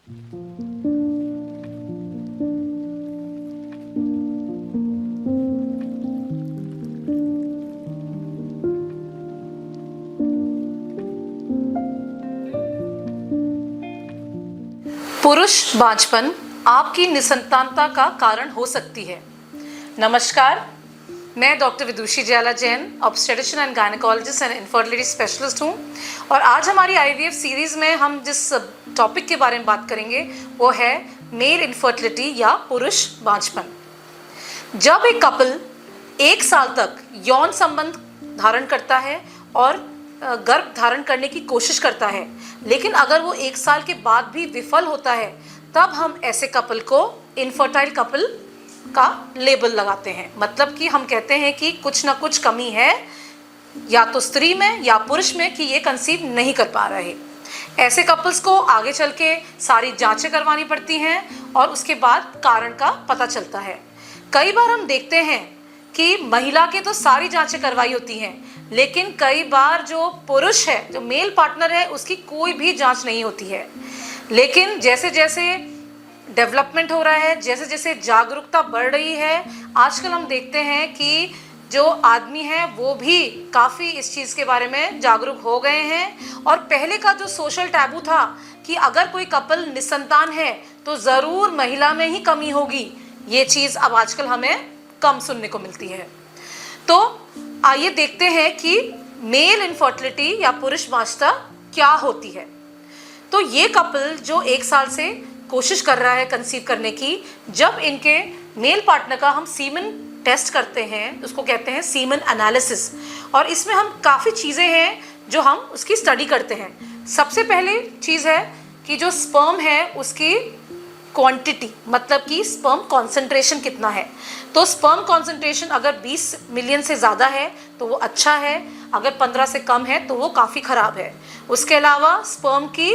पुरुष बांझपन आपकी निसंतानता का कारण हो सकती है। नमस्कार, मैं doctor Vidushi Jayala Jain, obstetrician and gynaecologist and infertility specialist हूँ। और आज हमारी आईवीएफ सीरीज़ में हम जिस टॉपिक के बारे में बात करेंगे वो है मेल इनफर्टिलिटी या पुरुष बांझपन। जब एक कपल 1 साल तक यौन संबंध धारण करता है और गर्भ धारण करने की कोशिश करता है, लेकिन अगर वो 1 साल के बाद भी विफल होता है, तब हम ऐसे कपल को इनफर्टाइल कपल का लेबल लगाते हैं। मतलब कि हम कहते हैं कि कुछ ना कुछ कमी है या तो स्त्री में या पुरुष में कि ये कंसीव नहीं कर पा रहे। ऐसे कपल्स को आगे चल के सारी जांचें करवानी पड़ती हैं और उसके बाद कारण का पता चलता है। कई बार हम देखते हैं कि महिला के तो सारी जांचें करवाई होती हैं, लेकिन कई बार जो पुरुष है, जो मेल पार्टनर है, उसकी कोई भी जांच नहीं होती है। लेकिन जैसे जैसे डेवलपमेंट हो रहा है, जैसे जैसे जागरूकता बढ़ रही है, आजकल हम देखते हैं कि जो आदमी है वो भी काफ़ी इस चीज़ के बारे में जागरूक हो गए हैं। और पहले का जो सोशल टैबू था कि अगर कोई कपल निसंतान है तो ज़रूर महिला में ही कमी होगी, ये चीज़ अब आजकल हमें कम सुनने को मिलती है। तो आइए देखते हैं कि मेल इनफर्टिलिटी या पुरुष बांझता क्या होती है। तो ये कपल जो 1 साल से कोशिश कर रहा है कंसीव करने की, जब इनके मेल पार्टनर का हम सीमन टेस्ट करते हैं, उसको कहते हैं सीमन एनालिसिस, और इसमें हम काफ़ी चीज़ें हैं जो हम उसकी स्टडी करते हैं। सबसे पहले चीज़ है कि जो स्पर्म है उसकी क्वांटिटी, मतलब कि स्पर्म कॉन्सेंट्रेशन कितना है। तो स्पर्म कॉन्सेंट्रेशन अगर 20 मिलियन से ज़्यादा है तो वो अच्छा है, अगर 15 से कम है तो वो काफ़ी ख़राब है। उसके अलावा स्पर्म की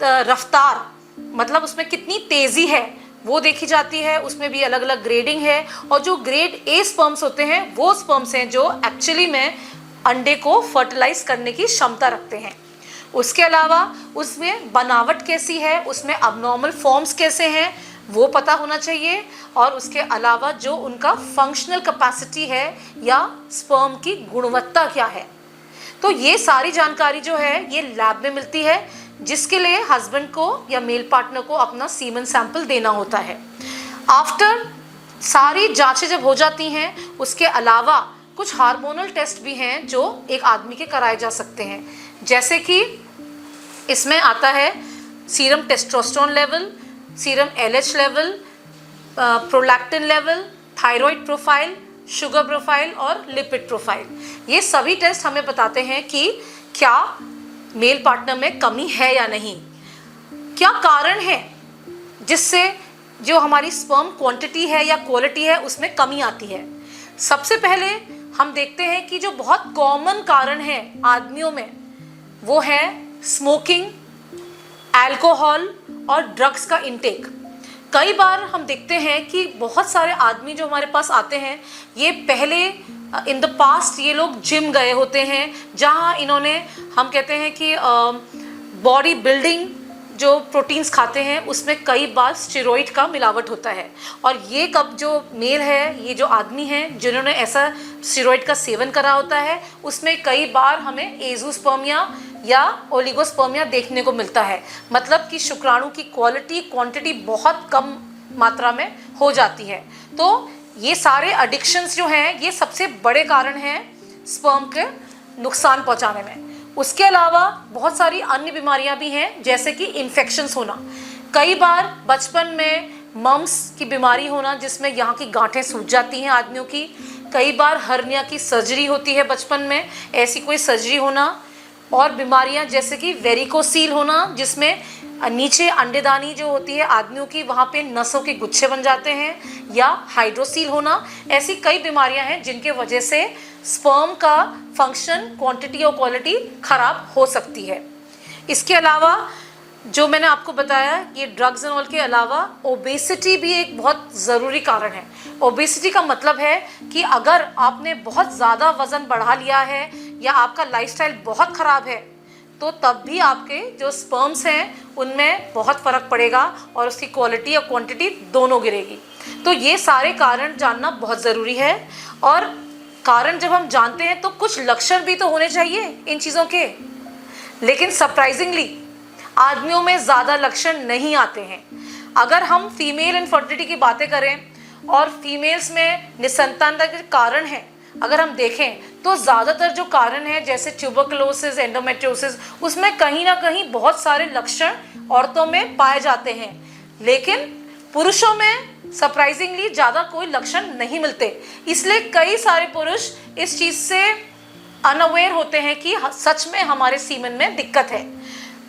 रफ्तार, मतलब उसमें कितनी तेज़ी है, वो देखी जाती है। उसमें भी अलग अलग ग्रेडिंग है, और जो ग्रेड ए स्पर्म्स होते हैं वो स्पर्म्स हैं जो एक्चुअली में अंडे को फर्टिलाइज करने की क्षमता रखते हैं। उसके अलावा उसमें बनावट कैसी है, उसमें अबनॉर्मल फॉर्म्स कैसे हैं, वो पता होना चाहिए। और उसके अलावा जो उनका फंक्शनल कैपेसिटी है या स्पर्म की गुणवत्ता क्या है, तो ये सारी जानकारी जो है ये लैब में मिलती है, जिसके लिए हस्बैंड को या मेल पार्टनर को अपना सीमन सैंपल देना होता है। आफ्टर सारी जांचें जब हो जाती हैं, उसके अलावा कुछ हार्मोनल टेस्ट भी हैं जो एक आदमी के कराए जा सकते हैं। जैसे कि इसमें आता है serum testosterone level, serum LH level, prolactin level, thyroid profile, sugar profile और लिपिड प्रोफाइल। ये सभी टेस्ट हमें बताते हैं कि क्या मेल पार्टनर में कमी है या नहीं, क्या कारण है जिससे जो हमारी स्पर्म क्वांटिटी है या क्वालिटी है उसमें कमी आती है। सबसे पहले हम देखते हैं कि जो बहुत कॉमन कारण है आदमियों में वो है स्मोकिंग, अल्कोहल और ड्रग्स का इंटेक। कई बार हम देखते हैं कि बहुत सारे आदमी जो हमारे पास आते हैं, ये पहले इन द पास्ट ये लोग जिम गए होते हैं, जहाँ इन्होंने, हम कहते हैं कि बॉडी बिल्डिंग जो प्रोटीन्स खाते हैं उसमें कई बार स्टेरॉइड का मिलावट होता है। और ये कब जो मेल है, ये जो आदमी हैं जिन्होंने ऐसा स्टेरॉइड का सेवन करा होता है, उसमें कई बार हमें एज़ोस्पर्मिया या ओलिगोस्पर्मिया देखने को मिलता है। मतलब कि शुक्राणु की क्वांटिटी बहुत कम मात्रा में हो जाती है। तो ये सारे एडिक्शंस जो हैं ये सबसे बड़े कारण हैं स्पर्म के नुकसान पहुंचाने में। उसके अलावा बहुत सारी अन्य बीमारियां भी हैं, जैसे कि इन्फेक्शंस होना। कई बार बचपन में मम्स की बीमारी होना, जिसमें यहाँ की गांठें सूज जाती हैं आदमियों की। कई बार हर्निया की सर्जरी होती है बचपन में, ऐसी कोई सर्जरी होना। और बीमारियां जैसे कि वेरिकोसील होना, जिसमें नीचे अंडेदानी जो होती है आदमियों की, वहाँ पे नसों के गुच्छे बन जाते हैं, या हाइड्रोसील होना। ऐसी कई बीमारियां हैं जिनके वजह से स्पर्म का फंक्शन, क्वांटिटी और क्वालिटी खराब हो सकती है। इसके अलावा जो मैंने आपको बताया, ये ड्रग्स एंड ऑल के अलावा ओबेसिटी भी एक बहुत ज़रूरी कारण है। ओबेसिटी का मतलब है कि अगर आपने बहुत ज़्यादा वज़न बढ़ा लिया है या आपका लाइफस्टाइल बहुत ख़राब है, तो तब भी आपके जो स्पर्म्स हैं उनमें बहुत फ़र्क पड़ेगा और उसकी क्वालिटी और क्वांटिटी दोनों गिरेगी। तो ये सारे कारण जानना बहुत ज़रूरी है। और कारण जब हम जानते हैं तो कुछ लक्षण भी तो होने चाहिए इन चीज़ों के, लेकिन सरप्राइजिंगली आदमियों में ज़्यादा लक्षण नहीं आते हैं। अगर हम फीमेल इनफर्टिलिटी की बातें करें और फीमेल्स में निसंतानता के कारण हैं, अगर हम देखें तो ज़्यादातर जो कारण है जैसे ट्यूबरकुलोसिस, एंडोमेट्रियोसिस, उसमें कहीं ना कहीं बहुत सारे लक्षण औरतों में पाए जाते हैं, लेकिन पुरुषों में सरप्राइजिंगली ज़्यादा कोई लक्षण नहीं मिलते। इसलिए कई सारे पुरुष इस चीज़ से अनअवेयर होते हैं कि सच में हमारे सीमन में दिक्कत है।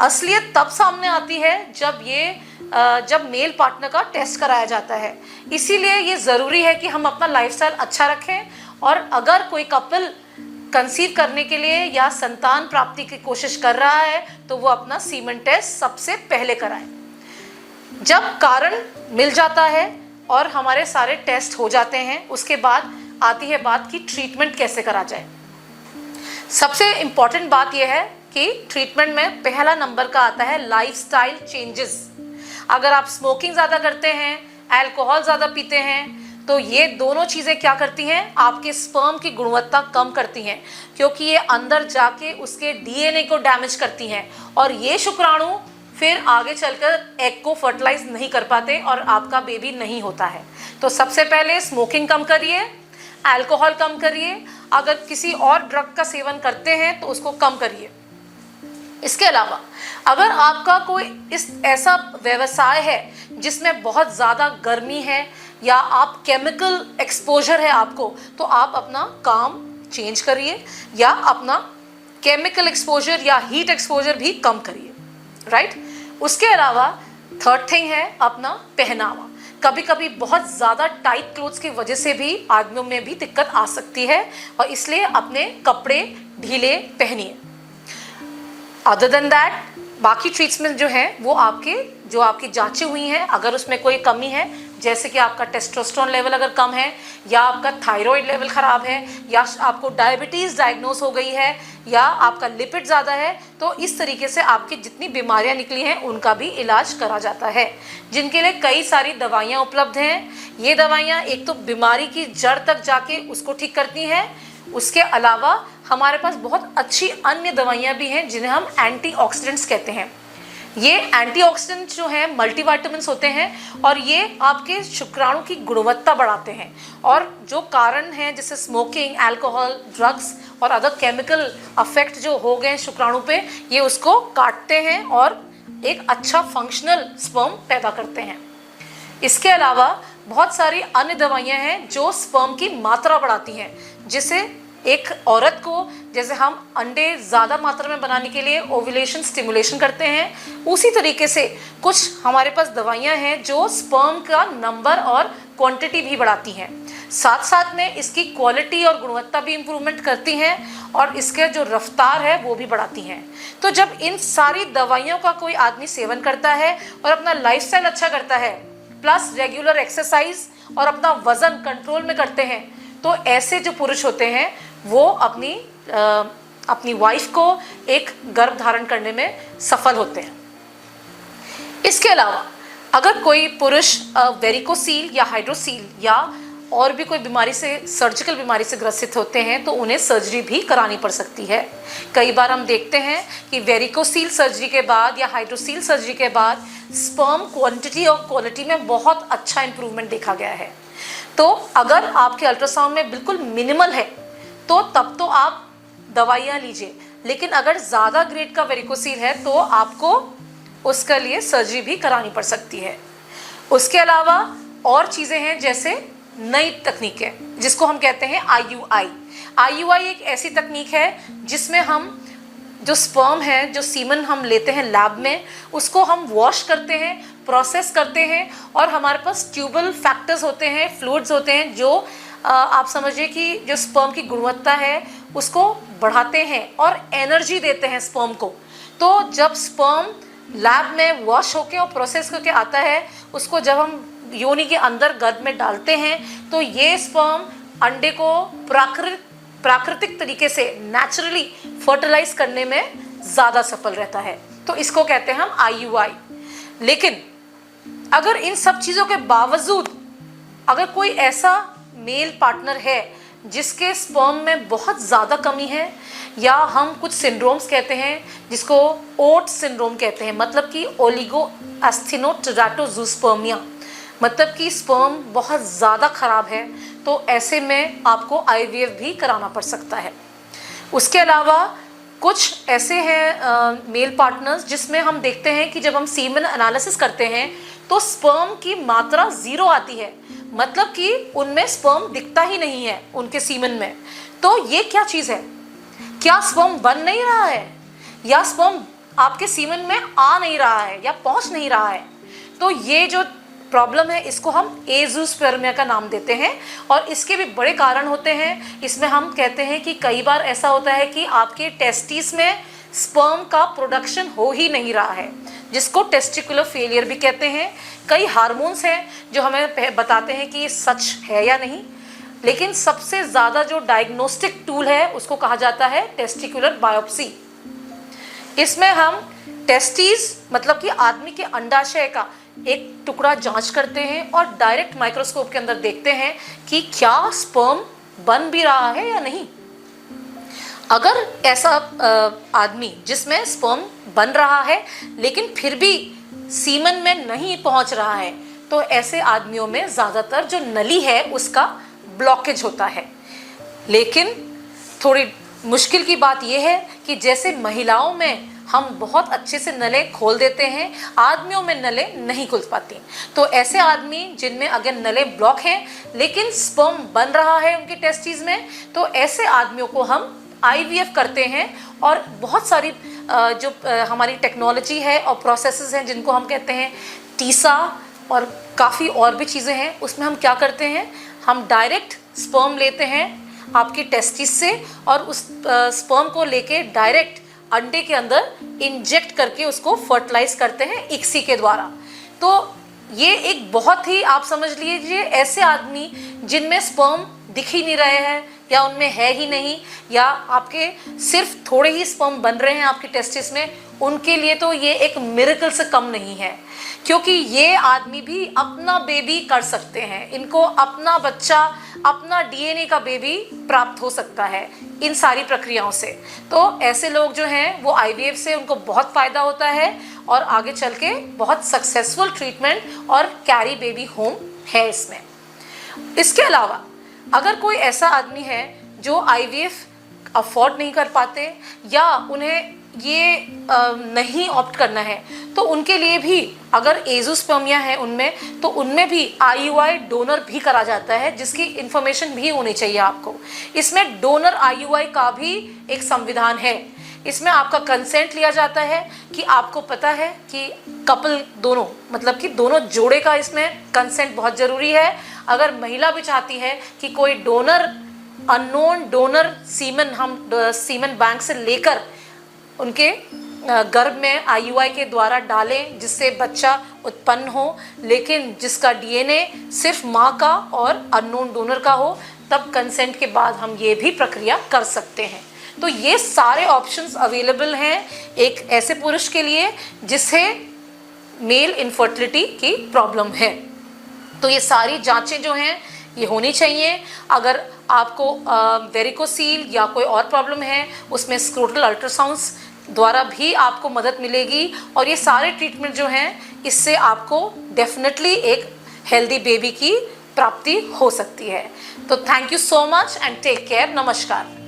असलियत तब सामने आती है जब मेल पार्टनर का टेस्ट कराया जाता है। इसीलिए ये ज़रूरी है कि हम अपना लाइफस्टाइल अच्छा रखें, और अगर कोई कपल कंसीव करने के लिए या संतान प्राप्ति की कोशिश कर रहा है तो वो अपना सीमन टेस्ट सबसे पहले कराए। जब कारण मिल जाता है और हमारे सारे टेस्ट हो जाते हैं, उसके बाद आती है बात कि ट्रीटमेंट कैसे करा जाए। सबसे इम्पॉर्टेंट बात यह है कि ट्रीटमेंट में पहला नंबर का आता है लाइफस्टाइल चेंजेस। अगर आप स्मोकिंग ज़्यादा करते हैं, अल्कोहल ज़्यादा पीते हैं, तो ये दोनों चीज़ें क्या करती हैं, आपके स्पर्म की गुणवत्ता कम करती हैं, क्योंकि ये अंदर जाके उसके डीएनए को डैमेज करती हैं और ये शुक्राणु फिर आगे चलकर एग को फर्टिलाइज नहीं कर पाते और आपका बेबी नहीं होता है। तो सबसे पहले स्मोकिंग कम करिए, अल्कोहल कम करिए, अगर किसी और ड्रग का सेवन करते हैं तो उसको कम करिए। इसके अलावा अगर आपका कोई ऐसा व्यवसाय है जिसमें बहुत ज़्यादा गर्मी है या आप केमिकल एक्सपोजर है आपको, तो आप अपना काम चेंज करिए या अपना केमिकल एक्सपोजर या हीट एक्सपोजर भी कम करिए, राइट। उसके अलावा थर्ड थिंग है अपना पहनावा। कभी कभी बहुत ज़्यादा टाइट क्लोथ्स की वजह से भी आदमियों में भी दिक्कत आ सकती है, और इसलिए अपने कपड़े ढीले पहनिए। अदर देन दैट बाकी ट्रीटमेंट जो है वो आपकी जांचें हुई हैं, अगर उसमें कोई कमी है, जैसे कि आपका टेस्टोस्टेरोन लेवल अगर कम है, या आपका थायराइड लेवल ख़राब है, या आपको डायबिटीज़ डायग्नोस हो गई है, या आपका लिपिड ज़्यादा है, तो इस तरीके से आपकी जितनी बीमारियां निकली हैं उनका भी इलाज करा जाता है, जिनके लिए कई सारी दवाइयाँ उपलब्ध हैं। ये दवाइयाँ एक तो बीमारी की जड़ तक जाके उसको ठीक करती हैं, उसके अलावा हमारे पास बहुत अच्छी अन्य दवाइयाँ भी हैं जिन्हें हम एंटीऑक्सीडेंट्स कहते हैं। ये एंटीऑक्सीडेंट जो हैं मल्टीविटामिन्स होते हैं और ये आपके शुक्राणु की गुणवत्ता बढ़ाते हैं, और जो कारण हैं जैसे स्मोकिंग, अल्कोहल, ड्रग्स और अदर केमिकल अफेक्ट जो हो गए शुक्राणु पे, ये उसको काटते हैं और एक अच्छा फंक्शनल स्पर्म पैदा करते हैं। इसके अलावा बहुत सारी अन्य दवाइयाँ हैं जो स्पर्म की मात्रा बढ़ाती हैं, जिससे एक औरत को, जैसे हम अंडे ज़्यादा मात्रा में बनाने के लिए ओव्यूलेशन स्टिमुलेशन करते हैं, उसी तरीके से कुछ हमारे पास दवाइयाँ हैं जो स्पर्म का नंबर और क्वांटिटी भी बढ़ाती हैं, साथ साथ में इसकी क्वालिटी और गुणवत्ता भी इम्प्रूवमेंट करती हैं, और इसके जो रफ्तार है वो भी बढ़ाती हैं। तो जब इन सारी दवाइयों का कोई आदमी सेवन करता है और अपना लाइफस्टाइल अच्छा करता है, प्लस रेगुलर एक्सरसाइज और अपना वज़न कंट्रोल में करते हैं, तो ऐसे जो पुरुष होते हैं वो अपनी वाइफ को एक गर्भ धारण करने में सफल होते हैं। इसके अलावा अगर कोई पुरुष वेरिकोसील या हाइड्रोसील या और भी कोई बीमारी से, सर्जिकल बीमारी से ग्रसित होते हैं, तो उन्हें सर्जरी भी करानी पड़ सकती है। कई बार हम देखते हैं कि वेरिकोसील सर्जरी के बाद या हाइड्रोसील सर्जरी के बाद स्पर्म क्वांटिटी और क्वालिटी में बहुत अच्छा इंप्रूवमेंट देखा गया है। तो अगर आपके अल्ट्रासाउंड में बिल्कुल मिनिमल है तो तब तो आप दवाइयाँ लीजिए, लेकिन अगर ज़्यादा ग्रेड का वेरिकोसील है तो आपको उसके लिए सर्जरी भी करानी पड़ सकती है। उसके अलावा और चीज़ें हैं जैसे नई तकनीकें जिसको हम कहते हैं IUI। IUI एक ऐसी तकनीक है जिसमें हम जो स्पर्म है, जो सीमन हम लेते हैं लैब में, उसको हम वॉश करते हैं, प्रोसेस करते हैं, और हमारे पास ट्यूबल फैक्टर्स होते हैं, फ्लूइड्स होते हैं जो आप समझिए कि जो स्पर्म की गुणवत्ता है उसको बढ़ाते हैं और एनर्जी देते हैं स्पर्म को। तो जब स्पर्म लैब में वॉश होके और प्रोसेस करके आता है, उसको जब हम योनि के अंदर गर्भ में डालते हैं, तो ये स्पर्म अंडे को प्राकृतिक तरीके से नेचुरली फर्टिलाइज करने में ज़्यादा सफल रहता है। तो इसको कहते हैं हम IUI। लेकिन अगर इन सब चीज़ों के बावजूद अगर कोई ऐसा मेल पार्टनर है जिसके स्पर्म में बहुत ज़्यादा कमी है, या हम कुछ सिंड्रोम्स कहते हैं जिसको ओट सिंड्रोम कहते हैं, मतलब कि ओलिगोएस्थेनोटेराटोजूस्पर्मिया, मतलब कि स्पर्म बहुत ज़्यादा ख़राब है, तो ऐसे में आपको IVF भी कराना पड़ सकता है। उसके अलावा कुछ ऐसे हैं मेल पार्टनर्स जिसमें हम देखते हैं कि जब हम सीमन एनालिसिस करते हैं तो स्पर्म की मात्रा 0 आती है, मतलब कि उनमें स्पर्म दिखता ही नहीं है उनके सीमन में। तो ये क्या चीज़ है? क्या स्पर्म बन नहीं रहा है, या स्पर्म आपके सीमन में आ नहीं रहा है, या पहुंच नहीं रहा है? तो ये जो प्रॉब्लम है इसको हम एज़ोस्पर्मिया का नाम देते हैं, और इसके भी बड़े कारण होते हैं। इसमें हम कहते हैं कि कई बार ऐसा होता है कि आपके टेस्टिस में स्पर्म का प्रोडक्शन हो ही नहीं रहा है, जिसको टेस्टिकुलर फेलियर भी कहते हैं। कई हार्मोन्स हैं जो हमें बताते हैं कि ये सच है या नहीं, लेकिन सबसे ज़्यादा जो डायग्नोस्टिक टूल है उसको कहा जाता है टेस्टिकुलर बायोप्सी। इसमें हम टेस्टिस मतलब कि आदमी के अंडाशय का एक टुकड़ा जांच करते हैं और डायरेक्ट माइक्रोस्कोप के अंदर देखते हैं कि क्या स्पर्म बन भी रहा है या नहीं। अगर ऐसा आदमी जिसमें स्पर्म बन रहा है लेकिन फिर भी सीमन में नहीं पहुंच रहा है, तो ऐसे आदमियों में ज़्यादातर जो नली है उसका ब्लॉकेज होता है। लेकिन थोड़ी मुश्किल की बात यह है कि जैसे महिलाओं में हम बहुत अच्छे से नलें खोल देते हैं, आदमियों में नलें नहीं खुल पाती। तो ऐसे आदमी जिनमें अगर नलें ब्लॉक हैं लेकिन स्पर्म बन रहा है उनके टेस्टिस में, तो ऐसे आदमियों को हम IVF करते हैं। और बहुत सारी जो हमारी टेक्नोलॉजी है और प्रोसेसेस हैं जिनको हम कहते हैं टीसा और काफ़ी और भी चीज़ें हैं, उसमें हम क्या करते हैं, हम डायरेक्ट स्पर्म लेते हैं आपकी टेस्टिस से और उस स्पर्म को लेके डायरेक्ट अंडे के अंदर इंजेक्ट करके उसको फर्टिलाइज करते हैं इक्सी के द्वारा। तो ये एक बहुत ही, आप समझ लीजिए, ऐसे आदमी जिनमें स्पर्म दिख ही नहीं रहे हैं या उनमें है ही नहीं, या आपके सिर्फ थोड़े ही स्पर्म बन रहे हैं आपके टेस्टिस में, उनके लिए तो ये एक मिरेकल से कम नहीं है, क्योंकि ये आदमी भी अपना बेबी कर सकते हैं। इनको अपना बच्चा, अपना DNA का बेबी प्राप्त हो सकता है इन सारी प्रक्रियाओं से। तो ऐसे लोग जो हैं वो IVF से उनको बहुत फ़ायदा होता है और आगे चल के बहुत सक्सेसफुल ट्रीटमेंट और कैरी बेबी होम है इसमें। इसके अलावा अगर कोई ऐसा आदमी है जो IVF अफोर्ड नहीं कर पाते या उन्हें ये नहीं ऑप्ट करना है, तो उनके लिए भी अगर एज़ोस्पर्मिया है उनमें, तो उनमें भी IUI डोनर भी करा जाता है, जिसकी इन्फॉर्मेशन भी होनी चाहिए आपको। इसमें डोनर IUI का भी एक संविधान है। इसमें आपका कंसेंट लिया जाता है कि आपको पता है कि कपल दोनों, मतलब कि दोनों जोड़े का इसमें कंसेंट बहुत ज़रूरी है। अगर महिला भी चाहती है कि कोई डोनर, अननोन डोनर सीमन हम सीमन बैंक से लेकर उनके गर्भ में IUI के द्वारा डालें जिससे बच्चा उत्पन्न हो, लेकिन जिसका DNA सिर्फ माँ का और अननोन डोनर का हो, तब कंसेंट के बाद हम ये भी प्रक्रिया कर सकते हैं। तो ये सारे ऑप्शंस अवेलेबल हैं एक ऐसे पुरुष के लिए जिसे मेल इनफर्टिलिटी की प्रॉब्लम है। तो ये सारी जांचें जो हैं ये होनी चाहिए। अगर आपको वेरिकोसील या कोई और प्रॉब्लम है, उसमें स्क्रोटल अल्ट्रासाउंड्स द्वारा भी आपको मदद मिलेगी, और ये सारे ट्रीटमेंट जो हैं इससे आपको डेफिनेटली एक हेल्दी बेबी की प्राप्ति हो सकती है। तो thank you so much and take care. नमस्कार।